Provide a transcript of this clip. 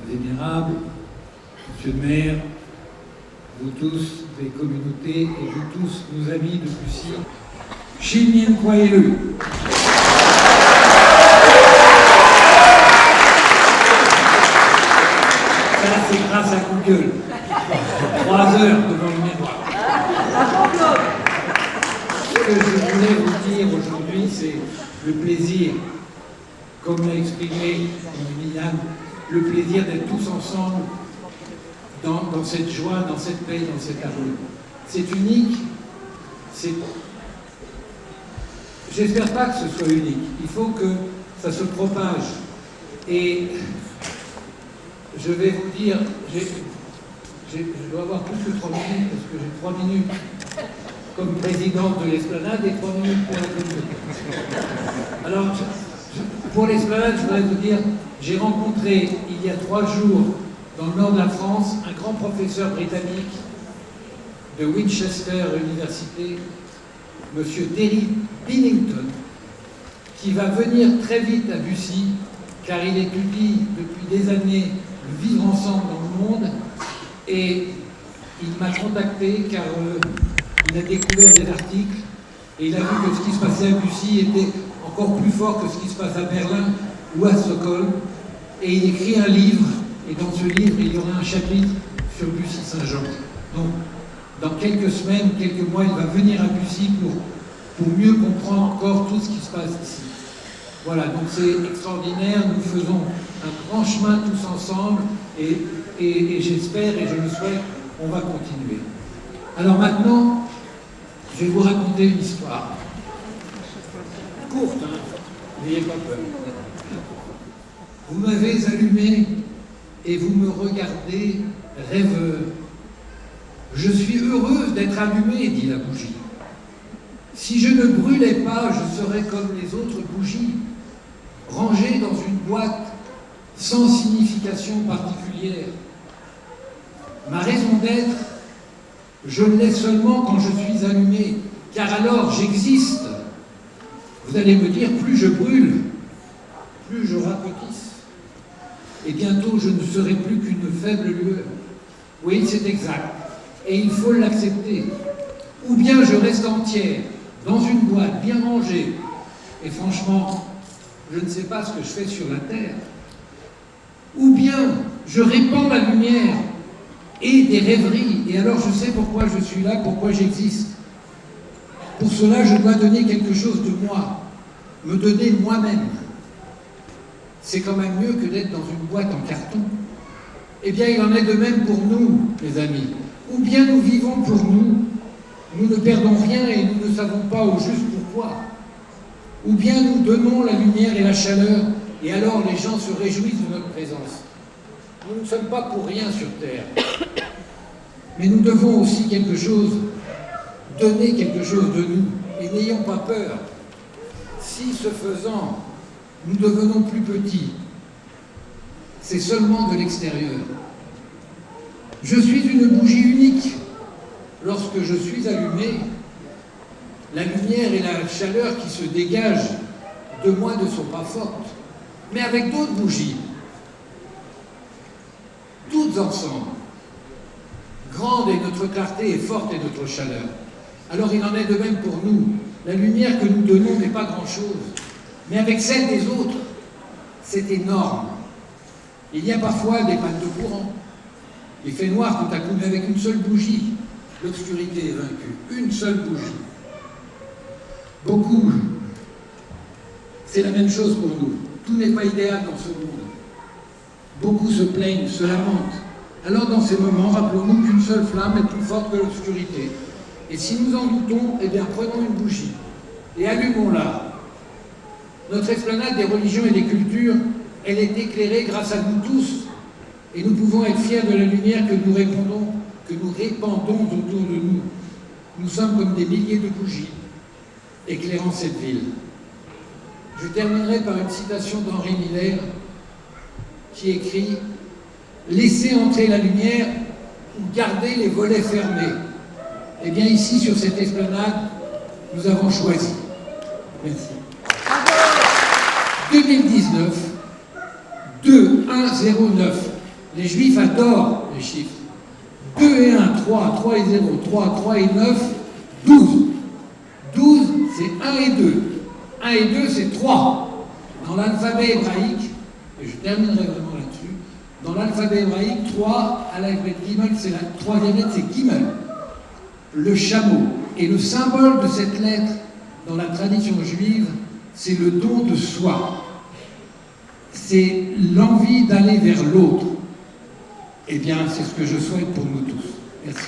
vénérables, monsieur le maire, vous tous des communautés et vous tous nos amis de Bussy, Chimien croyez-le. Ça, c'est grâce à Google. 3 heures devant le miroir. Ce que je voulais vous dire aujourd'hui, c'est le plaisir, comme l'a exprimé Liliane, le plaisir d'être tous ensemble dans cette joie, dans cette paix, dans cette harmonie. C'est unique. J'espère pas que ce soit unique. Il faut que ça se propage. Et je vais vous dire, je dois avoir plus que 3 minutes, parce que j'ai 3 minutes comme présidente de l'Esplanade et 3 minutes pour la communauté. Alors, pour l'Esplanade, je voudrais vous dire, j'ai rencontré il y a 3 jours, dans le nord de la France, un grand professeur britannique de Winchester Université, M. Terry Pennington, qui va venir très vite à Bussy, car il étudie depuis des années le vivre ensemble dans le monde, et il m'a contacté car il a découvert des articles et il a vu que ce qui se passait à Bussy était encore plus fort que ce qui se passe à Berlin ou à Stockholm, et il écrit un livre, et dans ce livre il y aura un chapitre sur Bussy-Saint-Jean. Donc dans quelques semaines, quelques mois, il va venir à Bussy pour mieux comprendre encore tout ce qui se passe ici. Voilà, donc c'est extraordinaire, nous faisons un grand chemin tous ensemble, et j'espère et je le souhaite, on va continuer. Alors maintenant, je vais vous raconter une histoire. Courte, hein, n'ayez pas peur. Vous m'avez allumé et vous me regardez rêveur. Je suis heureuse d'être allumée, dit la bougie. Si je ne brûlais pas, je serais comme les autres bougies, rangées dans une boîte sans signification particulière. Ma raison d'être, je l'ai seulement quand je suis allumé, car alors j'existe. Vous allez me dire, plus je brûle, plus je rapetisse. Et bientôt, je ne serai plus qu'une faible lueur. Oui, c'est exact. Et il faut l'accepter. Ou bien je reste entière, dans une boîte bien rangée. Et franchement, je ne sais pas ce que je fais sur la terre. Ou bien je répands la lumière et des rêveries. Et alors je sais pourquoi je suis là, pourquoi j'existe. Pour cela, je dois donner quelque chose de moi, me donner moi-même. C'est quand même mieux que d'être dans une boîte en carton. Eh bien, il en est de même pour nous, mes amis. Ou bien nous vivons pour nous, nous ne perdons rien et nous ne savons pas au juste pourquoi. Ou bien nous donnons la lumière et la chaleur, et alors les gens se réjouissent de notre présence. Nous ne sommes pas pour rien sur Terre. Mais nous devons aussi quelque chose, donner quelque chose de nous, et n'ayons pas peur. Si, ce faisant, nous devenons plus petits, c'est seulement de l'extérieur. Je suis une bougie unique. Lorsque je suis allumé, la lumière et la chaleur qui se dégagent de moi ne sont pas fortes. Mais avec d'autres bougies, toutes ensemble, grande est notre clarté et forte est notre chaleur. Alors il en est de même pour nous. La lumière que nous donnons n'est pas grand-chose. Mais avec celle des autres, c'est énorme. Il y a parfois des pannes de courant. Il fait noir tout à coup, mais avec une seule bougie, l'obscurité est vaincue. Une seule bougie. Beaucoup, c'est la même chose pour nous. Tout n'est pas idéal dans ce monde. Beaucoup se plaignent, se lamentent. Alors dans ces moments, rappelons-nous qu'une seule flamme est plus forte que l'obscurité. Et si nous en doutons, eh bien prenons une bougie et allumons-la. Notre esplanade des religions et des cultures, elle est éclairée grâce à nous tous. Et nous pouvons être fiers de la lumière que nous répandons autour de nous. Nous sommes comme des milliers de bougies éclairant cette ville. Je terminerai par une citation d'Henri Miller qui écrit « Laissez entrer la lumière ou gardez les volets fermés ». Eh bien ici, sur cette esplanade, nous avons choisi. Merci. 2019, 2109. Les Juifs adorent les chiffres. 2 et 1, 3, 3 et 0, 3, 3 et 9, 12. 12, c'est 1 et 2. 1 et 2, c'est 3. Dans l'alphabet hébraïque, et je terminerai vraiment là-dessus, dans l'alphabet hébraïque, 3, à l'alphabet Gimel, c'est la troisième lettre, c'est Gimel, le chameau. Et le symbole de cette lettre, dans la tradition juive, c'est le don de soi. C'est l'envie d'aller vers l'autre. Eh bien, c'est ce que je souhaite pour nous tous. Merci.